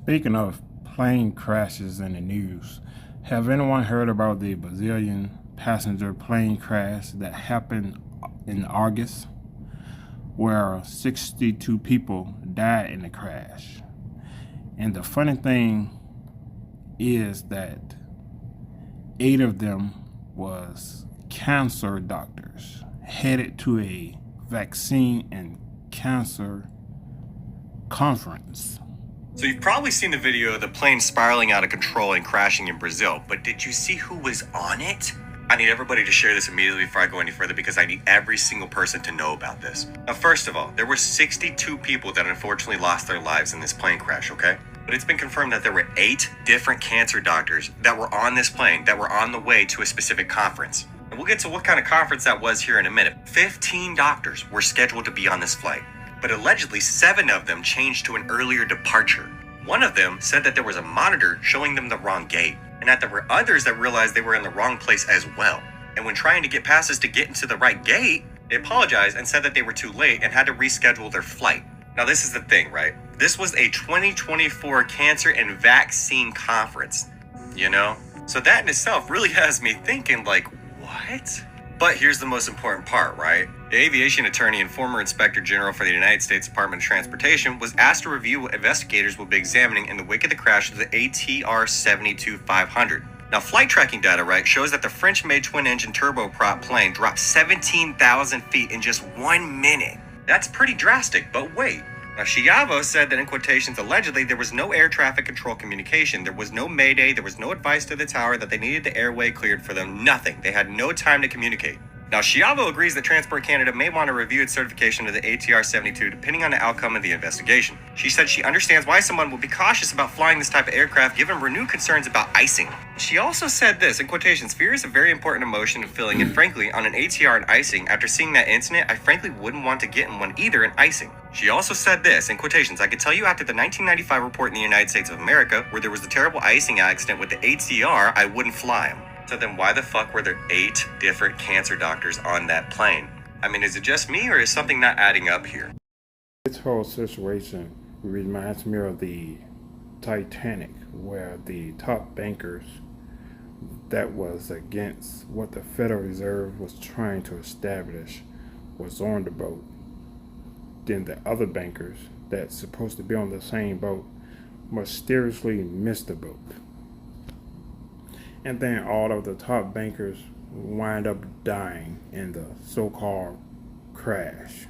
Speaking of plane crashes in the news, have anyone heard about the Brazilian passenger plane crash that happened in August, where 62 people died in the crash? And the funny thing is that 8 of them was cancer doctors headed to a vaccine and cancer conference. So you've probably seen the video of the plane spiraling out of control and crashing in Brazil, but did you see who was on it? I need everybody to share this immediately before I go any further because I need every single person to know about this. Now, first of all, there were 62 people that unfortunately lost their lives in this plane crash, okay? But it's been confirmed that there were 8 different cancer doctors that were on this plane that were on the way to a specific conference. And we'll get to what kind of conference that was here in a minute. 15 doctors were scheduled to be on this flight, but allegedly 7 of them changed to an earlier departure. One of them said that there was a monitor showing them the wrong gate, and that there were others that realized they were in the wrong place as well. And when trying to get passes to get into the right gate, they apologized and said that they were too late and had to reschedule their flight. Now, this is the thing, right? This was a 2024 cancer and vaccine conference, you know? So that in itself really has me thinking, like, what? But here's the most important part, right? The aviation attorney and former inspector general for the United States Department of Transportation was asked to review what investigators will be examining in the wake of the crash of the ATR 72-500. Now, flight tracking data, right, shows that the French-made twin-engine turboprop plane dropped 17,000 feet in just 1 minute. That's pretty drastic, but wait. Now, Chiavo said that in quotations, allegedly, there was no air traffic control communication. There was no mayday. There was no advice to the tower that they needed the airway cleared for them. Nothing. They had no time to communicate. Now, Chiavo agrees that Transport Canada may want to review its certification of the ATR 72 depending on the outcome of the investigation. She said she understands why someone would be cautious about flying this type of aircraft given renewed concerns about icing. She also said this, in quotations, fear is a very important emotion of feeling, and frankly, on an ATR and icing, after seeing that incident, I frankly wouldn't want to get in one either in icing. She also said this, in quotations, I could tell you after the 1995 report in the United States of America, where there was the terrible icing accident with the ATR, I wouldn't fly them. So then why the fuck were there 8 different cancer doctors on that plane? I mean, is it just me or is something not adding up here? This whole situation reminds me of the Titanic, where the top bankers that was against what the Federal Reserve was trying to establish was on the boat. Then the other bankers that's supposed to be on the same boat mysteriously missed the boat. And then all of the top bankers wind up dying in the so-called crash.